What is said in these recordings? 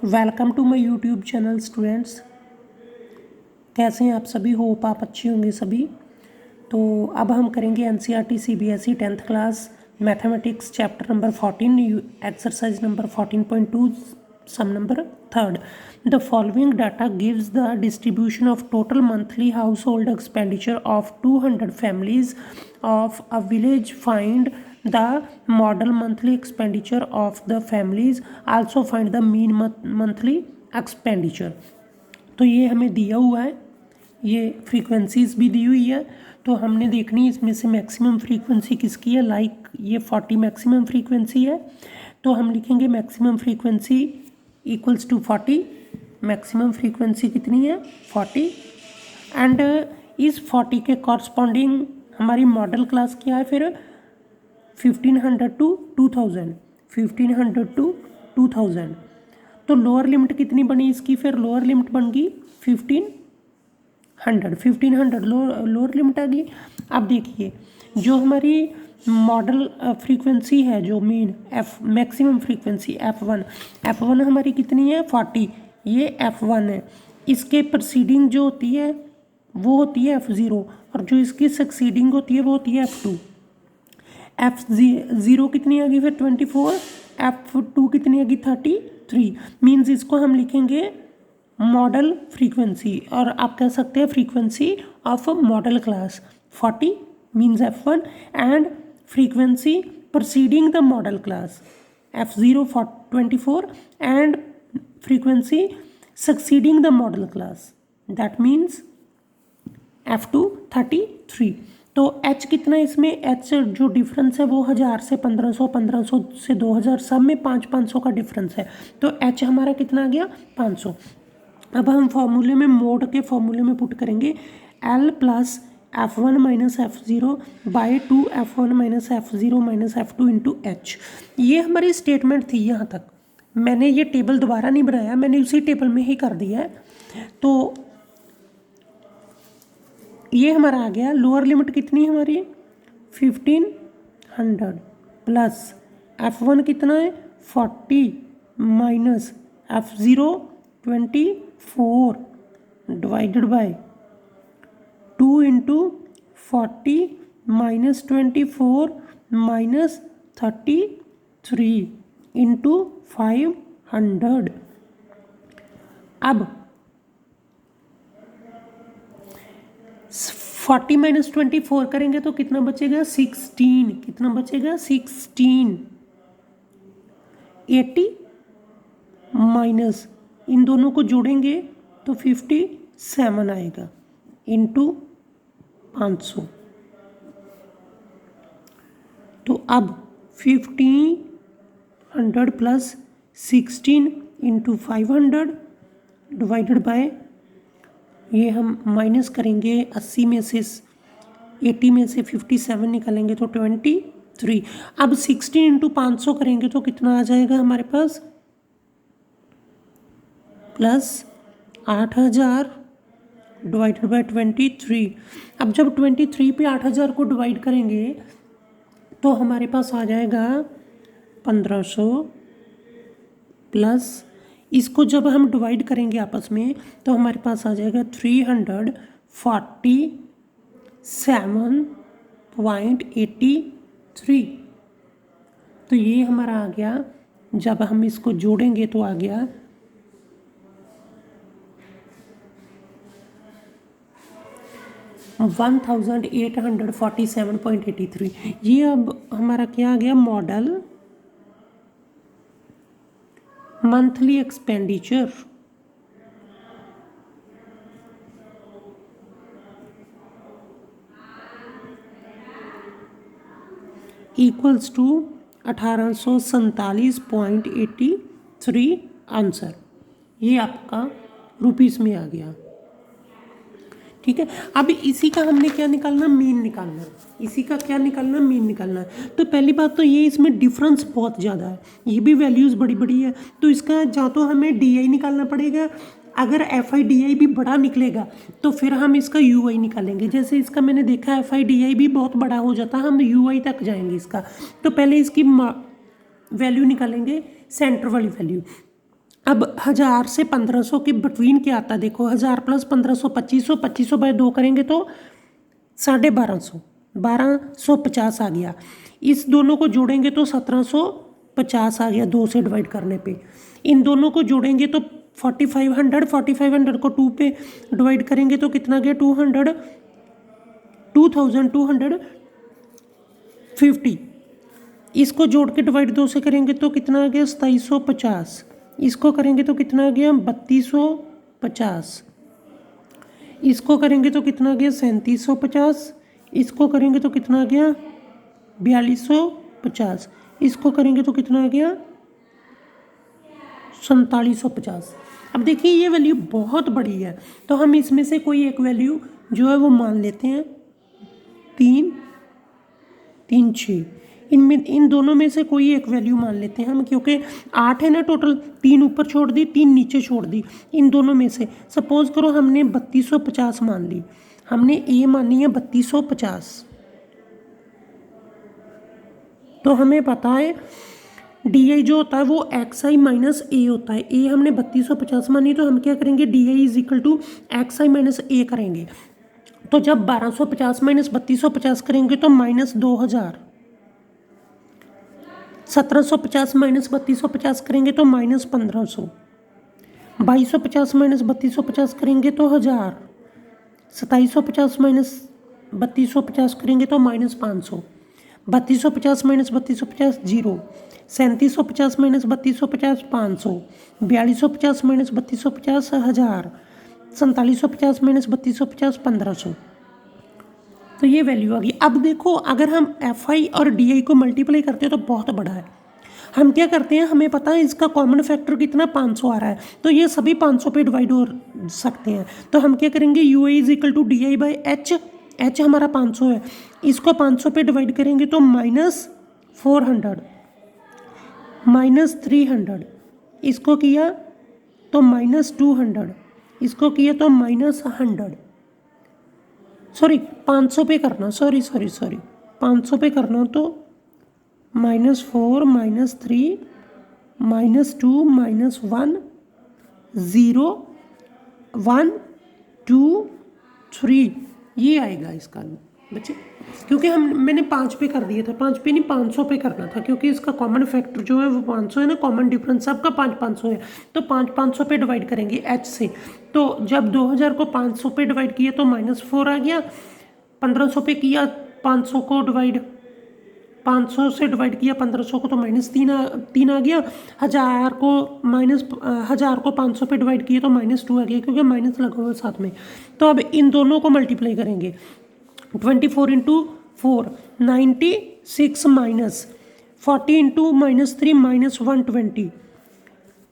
Welcome to my YouTube channel students. कैसे हैं आप सभी? होप आप अच्छे होंगे सभी। तो अब हम करेंगे NCERT CBSE 10th class mathematics chapter number 14 exercise number 14.2 sum number 3rd। The following data gives the distribution of total monthly household expenditure of 200 families of a village. Find the model monthly expenditure of the families, also find the mean monthly expenditure। तो ये हमें दिया हुआ है, ये frequencies भी दी हुई है, तो हमने देखनी है इसमें से मैक्सिमम फ्रीक्वेंसी किसकी है। लाइक ये 40 मैक्सिमम फ्रीक्वेंसी है, तो हम लिखेंगे maximum frequency equals to 40। Maximum frequency कितनी है? 40। एंड इस 40 के कॉरस्पॉन्डिंग हमारी मॉडल क्लास क्या है फिर? 1500 टू 2000, 1500 टू 2000। तो लोअर लिमिट कितनी बनी इसकी? फिर लोअर लिमिट बन गई 1500, 1500 लोअर लिमिट आ गई। अब देखिए जो हमारी मॉडल फ्रीक्वेंसी है, जो mean F maximum frequency F1 हमारी कितनी है? 40। ये F1 है। इसके प्रीसीडिंग जो होती है वो होती है F0, और जो इसकी सक्सीडिंग होती है वो होती है F2। F0 कितनी आ गई फिर? 24। F2 कितनी आ गई? 33। मीन्स इसको हम लिखेंगे मॉडल फ्रीक्वेंसी, और आप कह सकते हैं frequency of modal class. 40 means F1 and frequency preceding the modal class F0 24 and frequency succeeding the modal class, that means F2 33। तो H कितना है इसमें? H जो डिफरेंस है वो 1000 से 1500, 1500 से 2000, सब में 500 का डिफरेंस है। तो H हमारा कितना आ गया? 500। अब हम फॉर्मूले में, मोड के फॉर्मूले में पुट करेंगे L plus F1 minus F0 by 2 F1 minus F0 minus F2 into H। ये हमारी स्टेटमेंट थी यहाँ तक। मैंने ये टेबल दोबारा नहीं बनाया, मैंने उसी टेबल में ही कर दिया है। तो ये हमारा आ गया। लोअर लिमिट कितनी है हमारी? 1500 प्लस F1 कितना है? 40 minus F0 24 divided by 2 into 40 minus 24 minus 33 into 500। अब 40 माइनस 24 करेंगे तो कितना बचेगा? 16। कितना बचेगा? 16। 80 माइनस इन दोनों को जोड़ेंगे तो 57 आएगा इंटू 500। तो अब 1500 प्लस 16 इंटू 500 डिवाइडेड बाय, ये हम माइनस करेंगे 80 में से, 80 में से 57 निकालेंगे तो 23। अब 16 इंटू 500 करेंगे तो कितना आ जाएगा हमारे पास? Plus 8000 divided by 23। अब जब 23 पे 8000 को डिवाइड करेंगे तो हमारे पास आ जाएगा 1500 प्लस, इसको जब हम डिवाइड करेंगे आपस में तो हमारे पास आ जाएगा 347.83। तो ये हमारा आ गया। जब हम इसको जोड़ेंगे तो आ गया 1847.83। ये अब हमारा क्या आ गया? Model monthly expenditure equals to 1847.83 answer. ये आपका रुपीस में आ गया। ठीक है। अब इसी का हमने क्या निकालना? मीन निकालना। इसी का क्या निकालना? मीन निकालना है। तो पहली बात तो ये, इसमें डिफरेंस बहुत ज़्यादा है, ये भी वैल्यूज़ बड़ी बड़ी है, तो इसका या तो हमें DI निकालना पड़ेगा। अगर FI/DI भी बड़ा निकलेगा तो फिर हम इसका UI निकालेंगे। जैसे इसका मैंने देखा FI/DI भी बहुत बड़ा हो जाता है, हम UI तक जाएंगे इसका। तो पहले इसकी वैल्यू निकालेंगे, सेंटर वाली वैल्यू। अब 1000 से 1500 के बिटवीन क्या आता है, देखो 1000 प्लस 1500 2500, 2500 बाय 2 करेंगे तो 1250, 1250 आ गया। इस दोनों को जोड़ेंगे तो 1750 आ गया 2 से डिवाइड करने पे। इन दोनों को जोड़ेंगे तो 4500, 4500 को 2 पे डिवाइड करेंगे तो कितना गया 2250। इसको जोड़ के डिवाइड 2 से करेंगे तो कितना आ गया 2750। इसको करेंगे तो कितना आ गया 3250। इसको करेंगे तो कितना आ गया 3750। इसको करेंगे तो कितना आ गया 4250। इसको करेंगे तो कितना आ गया 4750। अब देखिए ये वैल्यू बहुत बड़ी है, तो हम इसमें से कोई एक वैल्यू जो है वो मान लेते हैं 3, 3, 6। इनमें इन दोनों में से कोई एक वैल्यू मान लेते हैं हम, क्योंकि 8 है ना टोटल, 3 ऊपर छोड़ दी 3 नीचे छोड़ दी। इन दोनों में से सपोज करो हमने 3250 मान ली, हमने ए मानी है 3250। तो हमें पता है डी आई जो होता है वो एक्स आई माइनस ए होता है। ए हमने 3250 मानी, तो हम क्या करेंगे D I is equal to X I minus A करेंगे। तो जब 1250 माइनस 3250 करेंगे तो माइनस 2000। 1750 माइनस 3250 करेंगे तो माइनस 1500। 2250 माइनस 3250 करेंगे तो 1000। 2750 माइनस 3250 करेंगे तो minus 500। 3250 minus 3250 0। 3750 minus 3250 500। 4250 minus 3250 1000। 4750 minus 3250 1500। तो ये वैल्यू आ गई। अब देखो अगर हम एफ आई और डी आई को मल्टीप्लाई करते हैं तो बहुत बड़ा है। हम क्या करते हैं, हमें पता है इसका कॉमन फैक्टर कितना 500 आ रहा है, तो ये सभी 500 पे डिवाइड हो सकते हैं। तो हम क्या करेंगे U I is equal to D I by H. H हमारा 500 है, इसको 500 पे डिवाइड करेंगे तो -400, -300। इसको किया तो -200। इसको किया तो -100। सॉरी 500 पे करना, सॉरी 500 पे करना तो -4, -3, -2, -1, 0, 1, 2, 3 ये आएगा इसका बच्चे। क्योंकि मैंने 5 पे कर दिया था, 5 पे नहीं 500 पे करना था, क्योंकि इसका कॉमन फैक्टर जो है वो 500 है ना, कॉमन डिफरेंस सबका 500 है। तो 500 पे डिवाइड करेंगे एच से। तो जब 2000 को 500 पे डिवाइड किया तो -4 आ गया। 1500 पे किया 500 को डिवाइड, 500 से डिवाइड किया 1500 को तो -3 आ गया। 1000 को 500 पे डिवाइड किया तो -2 आ गया, क्योंकि माइनस लगा हुआ साथ में। तो अब इन दोनों को मल्टीप्लाई करेंगे। 24 इंटू 4 96 माइनस 40 इंटू -3 -120।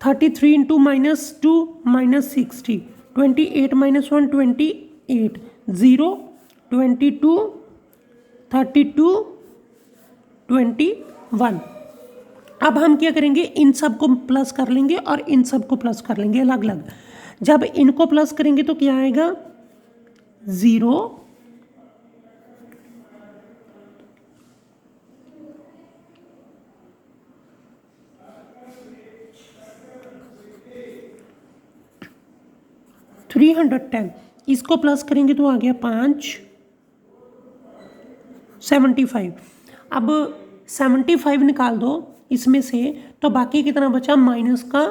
33 इंटू -2 -60। 28 -1 28। 0 22 32 21। अब हम क्या करेंगे, इन सब को प्लस कर लेंगे और इन सब को प्लस कर लेंगे अलग अलग। जब इनको प्लस करेंगे तो क्या आएगा 0 310। इसको प्लस करेंगे तो आ गया 5 75। अब 75 निकाल दो इसमें से, तो बाकी कितना बचा माइनस का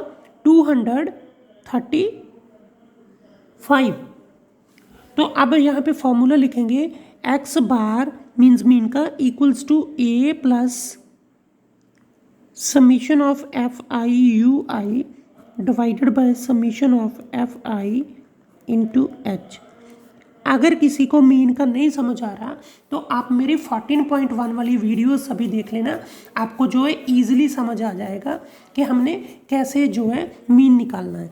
235। तो अब यहाँ पे फॉर्मूला लिखेंगे एक्स बार मीन्स मीन का equals to A plus summation of F I U I divided by summation of F I into H. अगर किसी को मीन का नहीं समझ आ रहा तो आप मेरी 14.1 वाली वीडियो सभी देख लेना, आपको जो है ईजिली समझ आ जाएगा कि हमने कैसे जो है मीन निकालना है।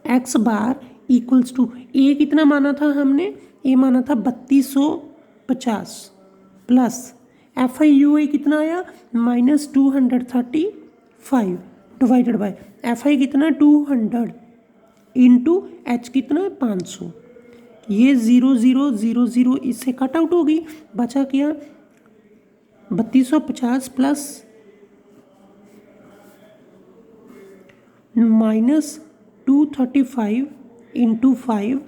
एक्स बार इक्वल्स टू ए कितना माना था हमने, ए माना था 3250 प्लस एफ आई यू आई कितना आया -235 डिवाइडेड बाय एफ आई कितना 200 इंटू एच कितना 500। ये 0 0 0 0 इससे कट आउट होगी, बचा क्या 3250 प्लस -235 इंटू 5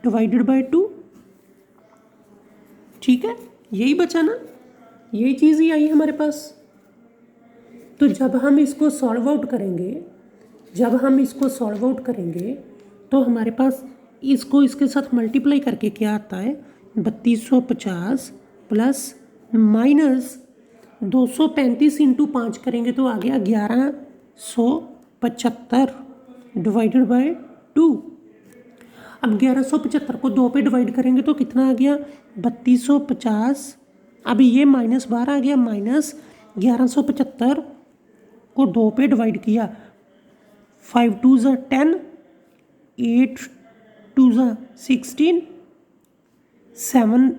डिवाइडेड बाई 2। ठीक है, यही बचा ना, यही चीज़ ही आई हमारे पास। तो जब हम इसको सॉल्व आउट करेंगे तो हमारे पास इसको इसके साथ मल्टीप्लाई करके क्या आता है, 3250 प्लस माइनस 235 इंटू 5 करेंगे तो आ गया 1175 डिवाइडेड बाय 2। अब 1175 को 2 पे डिवाइड करेंगे तो कितना आ गया, 3250। अभी ये माइनस बाहर आ गया, माइनस 1175 को 2 पे डिवाइड किया, 5 2 ज़ा 10, 8 2 ज़ा 16, 7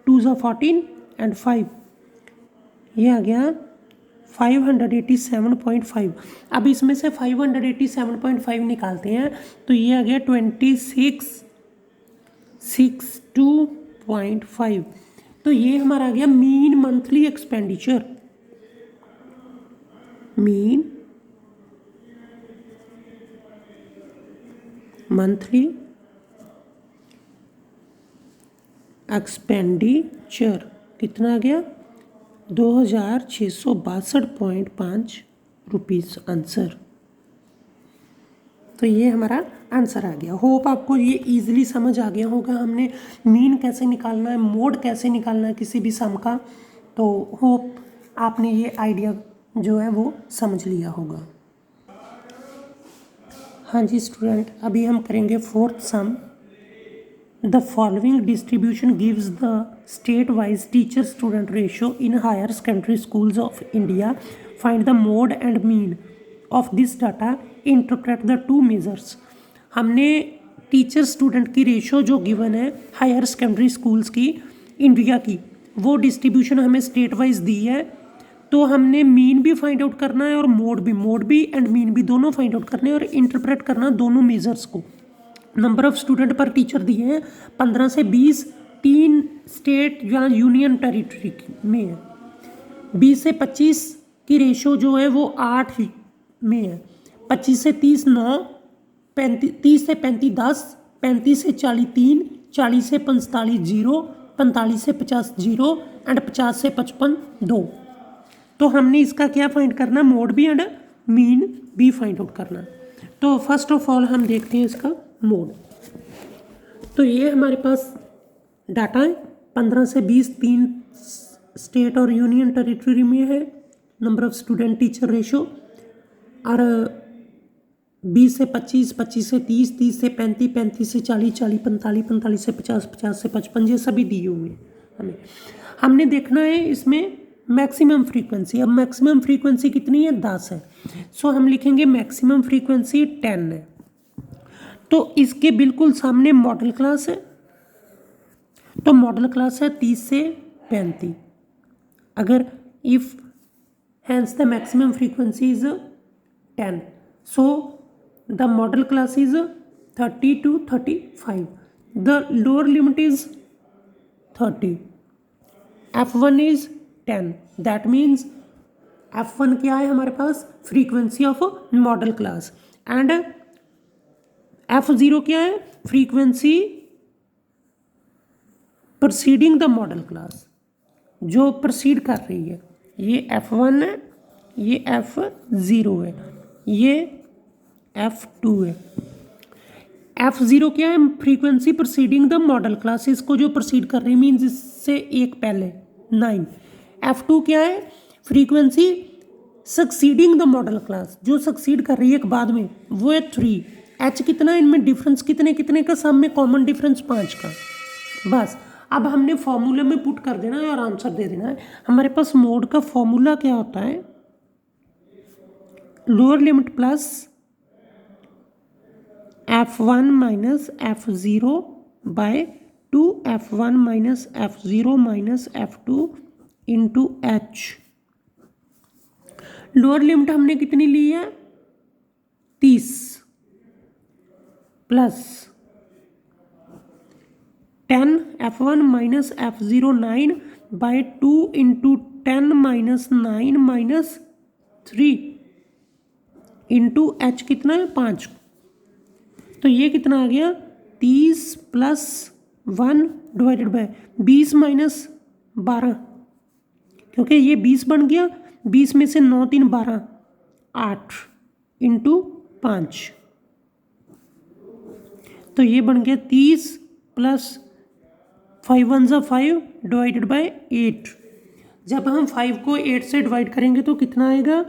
2 ज़ा 14 एंड 5, ये आ गया 587.5। अब इसमें से 587.5 निकालते हैं तो ये आ गया 2662.5। तो ये हमारा आ गया mean monthly expenditure, mean monthly expenditure कितना आ गया, 2662.5 रुपीज़ आंसर। तो ये हमारा आंसर आ गया। होप आपको ये इजीली समझ आ गया होगा, हमने मीन कैसे निकालना है, मोड कैसे निकालना है किसी भी सम का। तो होप आपने ये आइडिया जो है वो समझ लिया होगा। हाँ जी स्टूडेंट, अभी हम करेंगे fourth some. The following distribution gives the state-wise teacher-student ratio in higher secondary schools of India. Find the mode and mean of this data. Interpret the two measures. हमने टीचर स्टूडेंट की ratio जो given है higher secondary schools की India की, वो distribution हमें state wise दी है। तो हमने मीन भी फाइंड आउट करना है और मोड भी एंड मीन भी दोनों फाइंड आउट करने हैं और इंटरप्रेट करना दोनों मेजर्स को। नंबर ऑफ स्टूडेंट पर टीचर दिए हैं 15 से 20, 3 स्टेट या यूनियन टेरिटरी में है। 20 से 25 की रेशो जो है वो 8 में है। 25 से 30 9, 30 से 35 10, 35 से 40 3, 40 से 45 0, 45 से 50 0 एंड 50 से 55 2। तो हमने इसका क्या फाइंड करना, मोड भी एंड मीन भी फाइंड आउट करना। तो फर्स्ट ऑफ ऑल हम देखते हैं इसका मोड। तो ये हमारे पास डाटा है 15 से 20 3 स्टेट और यूनियन टेरिटरी में है number of student teacher ratio, और 20 से 25, 25 से 30, 30 से 35, 35 से 40, 40 45, 45 से 50, 50 से 55, ये सभी दिए हुए हैं। हमने देखना है इसमें मैक्सिमम फ्रीक्वेंसी। अब मैक्सिमम फ्रीक्वेंसी कितनी है, 10 है। सो हम लिखेंगे मैक्सिमम फ्रीक्वेंसी 10 है। तो इसके बिल्कुल सामने मॉडल क्लास है, तो मॉडल क्लास है 30 से 35। अगर if hence the maximum frequency is 10, so the modal class is 30 to 35, the lower limit is 30, F1 is 10। That means F1 क्या है हमारे पास, frequency of modal class, and F0 क्या है, frequency proceeding the modal class, जो proceed कर रही है। ये F1 है, ये F0 है, ये F2 है। F0 क्या है, frequency proceeding the modal class, इसको जो प्रोसीड कर रही है मीन्स इससे एक पहले 9। F2 क्या है, frequency succeeding the modal class, जो सक्सीड कर रही है एक बाद में, वो है 3। H कितना, इनमें डिफरेंस कितने कितने का, सब में कॉमन डिफरेंस 5 का। बस अब हमने फॉर्मूले में पुट कर देना है और आंसर दे देना है। हमारे पास मोड का फॉर्मूला क्या होता है, lower limit plus F1 minus F0 by 2 F1 minus F0 minus F2 into H। Lower limit हमने कितनी ली है, 30 plus 10 F1 minus F0 9 by 2 into 10 minus 9 minus 3 into H कितना है 5, तो ये कितना आ गया 30 प्लस 1 डिवाइडेड बाय 20 माइनस 12, क्योंकि ये 20 बन गया, 20 में से 9 3 12 8 इंटू 5, तो ये बन गया 30 प्लस 5 1 ज़ा 5 डिवाइडेड बाय 8। जब हम 5 को 8 से डिवाइड करेंगे तो कितना आएगा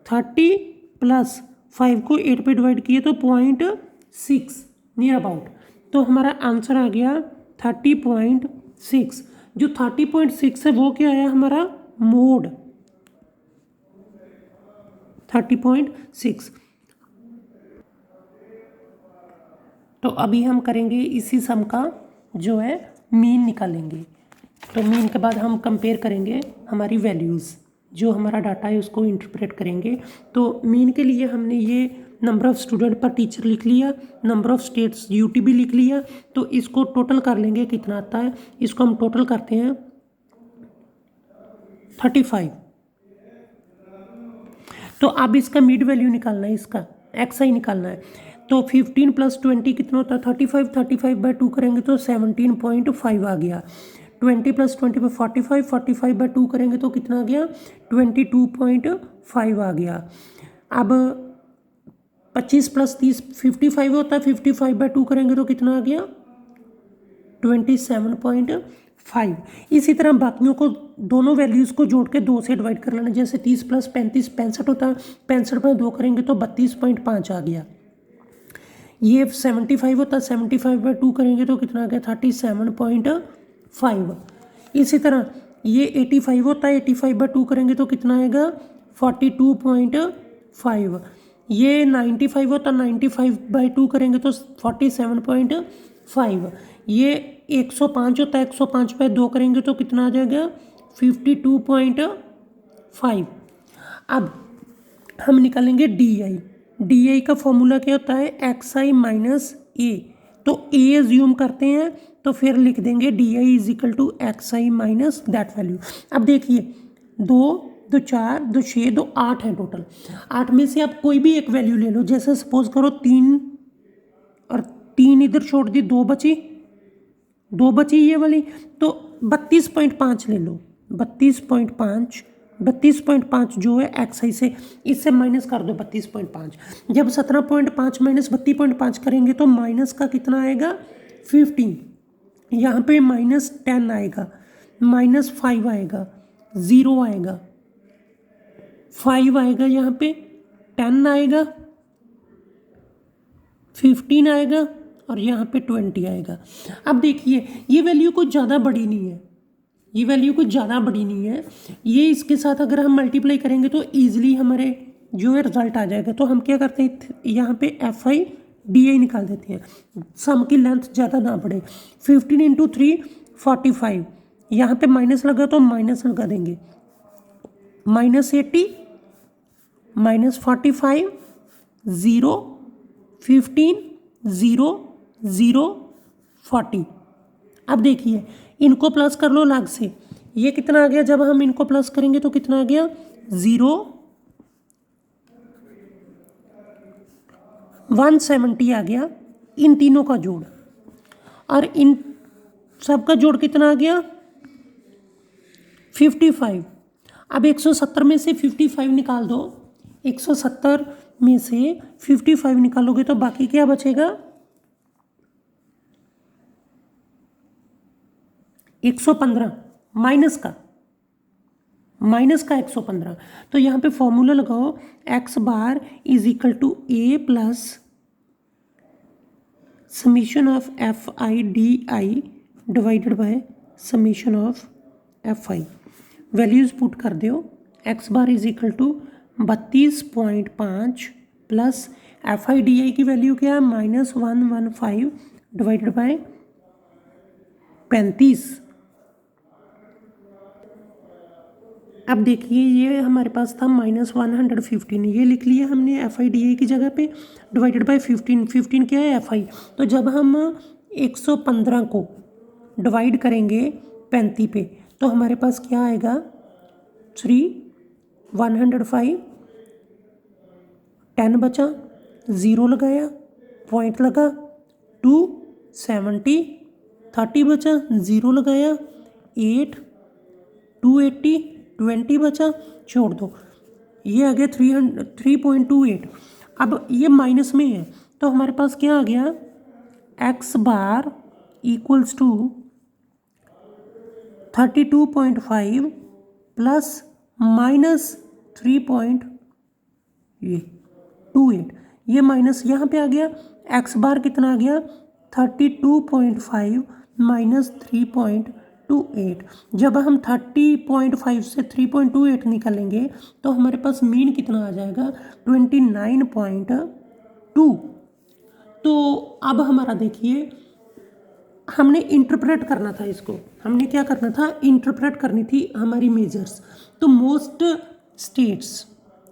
30 प्लस 5 को 8 पे डिवाइड किए तो 0.6 नियर अबाउट, तो हमारा आंसर आ गया 30.6। जो 30.6 है वो क्या है हमारा मोड 30.6। तो अभी हम करेंगे इसी सम का जो है मीन निकालेंगे। तो मीन के बाद हम कंपेयर करेंगे हमारी वैल्यूज़, जो हमारा डाटा है उसको इंटरप्रेट करेंगे। तो मीन के लिए हमने ये नंबर ऑफ़ स्टूडेंट पर टीचर लिख लिया, नंबर ऑफ़ स्टेट्स यूटी भी लिख लिया। तो इसको टोटल कर लेंगे कितना आता है, इसको हम टोटल करते हैं 35। तो अब इसका मिड वैल्यू निकालना है, इसका एक्स आई निकालना है। तो 15 प्लस 20 कितना होता है 35, 35 बाई 2 करेंगे तो 17.5 आ गया। 20 प्लस 20 पर 45, 45 बाई 2 करेंगे तो कितना आ गया 22.5 आ गया। अब 25 प्लस 30 55 होता है, 55 बाई 2 करेंगे तो कितना आ गया 27.5। इसी तरह बाकियों को दोनों वैल्यूज़ को जोड़ के 2 से डिवाइड कर लेना। जैसे 30 प्लस 35 65 होता है, 65 बाई 2 करेंगे तो 32.5 आ गया। ये 75 होता है, 75 बाई 2 करेंगे तो कितना आ गया 37.5। इसी तरह ये 85 होता है, 85 बाई 2 करेंगे तो कितना आएगा 42.5। ये 95 होता है, 95 बाई 2 करेंगे तो 47.5। ये 105 होता है, 105 बाई 2 करेंगे तो कितना आ जाएगा 52.5। अब हम निकालेंगे डी आई। डी आई का फॉर्मूला क्या होता है एक्स आई माइनस ए। तो ए एज्यूम करते हैं तो फिर लिख देंगे D I is equal to X I minus that value. अब देखिए 2 2 4 2 6 2 8 है टोटल। 8 में से आप कोई भी एक वैल्यू ले लो। जैसे सपोज करो 3 और 3 इधर छोड़ दी, 2 बची, 2 बची ये वाली, तो 32.5 ले लो। 32.5 जो है एक्स आई से, इससे माइनस कर दो 32.5। जब 17.5 माइनस 32.5 करेंगे तो माइनस का कितना आएगा 15। यहाँ पे माइनस 10 आएगा, माइनस 5 आएगा, 0 आएगा, 5 आएगा, यहाँ पे 10 आएगा, 15 आएगा और यहाँ पे 20 आएगा। अब देखिए ये वैल्यू कुछ ज़्यादा बड़ी नहीं है, ये वैल्यू कुछ ज़्यादा बड़ी नहीं है। ये इसके साथ अगर हम मल्टीप्लाई करेंगे तो ईजिली हमारे जो है रिजल्ट आ जाएगा। तो हम क्या करते हैं यहाँ पे एफ आई डी आई निकाल देते हैं, सम की लेंथ ज़्यादा ना बढ़े। 15 इंटू 3 45, यहाँ पे माइनस लगा तो माइनस लगा देंगे, -80 -45 0 15 0 0 40। अब देखिए इनको प्लस कर लो अलग से, ये कितना आ गया जब हम इनको प्लस करेंगे तो कितना आ गया 0 170 आ गया इन तीनों का जोड़, और इन सब का जोड़ कितना आ गया 55। अब 170 में से 55 निकाल दो, 170 में से 55 निकालोगे तो बाकी क्या बचेगा 115 माइनस का 115। तो यहाँ पे फॉर्मूला लगाओ X bar is equal to A plus summation of F I D I divided by summation of F I. Values put कर दो, X bar is equal to 32.5 plus F I D I की value क्या है -115 divided by 35। अब देखिए ये हमारे पास था -115, ये लिख लिया हमने एफ आई डी आई की जगह पे, डिवाइडेड बाय 15। 15 क्या है एफ आई। तो जब हम 115 को डिवाइड करेंगे 35 पे तो हमारे पास क्या आएगा 3 105 10 बचा, 0 लगाया, पॉइंट लगा, 2 70, 30 बचा, 0 लगाया, 8 280, 20 बचा, छोड़ दो, ये आ गया 3.28। अब ये माइनस में है तो हमारे पास क्या आ गया, X bar equals to 32.5 plus minus 3.28, ये माइनस यहाँ पे आ गया, एक्स बार कितना आ गया 32.5 माइनस 3.28। जब हम 30.5 से 3.28 निकालेंगे तो हमारे पास मीन कितना आ जाएगा 29.2। तो अब हमारा देखिए, हमने इंटरप्रेट करना था इसको, हमने क्या करना था, इंटरप्रेट करनी थी हमारी मेजर्स। तो मोस्ट स्टेट्स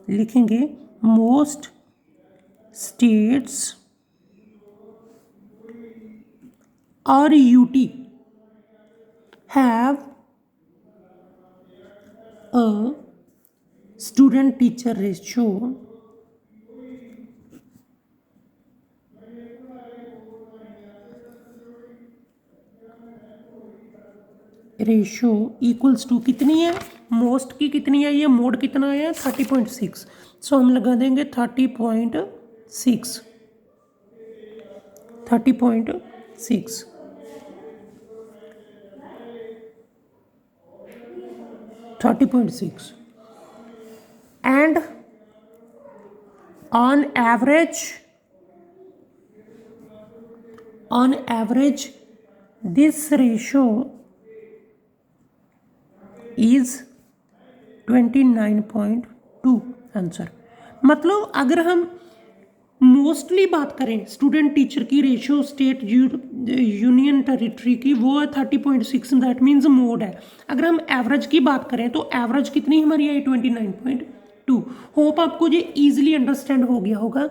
लिखेंगे, मोस्ट स्टेट्स और UT have a student teacher ratio equals to कितनी है, मोस्ट की कितनी है, ये मोड कितना है 30.6। सो हम लगा देंगे 30.6, 30.6 30.6 and on average this ratio is 29.2 answer. मतलब अगर हम मोस्टली बात करें स्टूडेंट टीचर की रेशियो स्टेट यूनियन टेरिटरी की, वो है 30.6, दैट मीन्स मोड है। अगर हम एवरेज की बात करें तो एवरेज कितनी हमारी आई 29.2। होप आपको ये ईजिली अंडरस्टैंड हो गया होगा।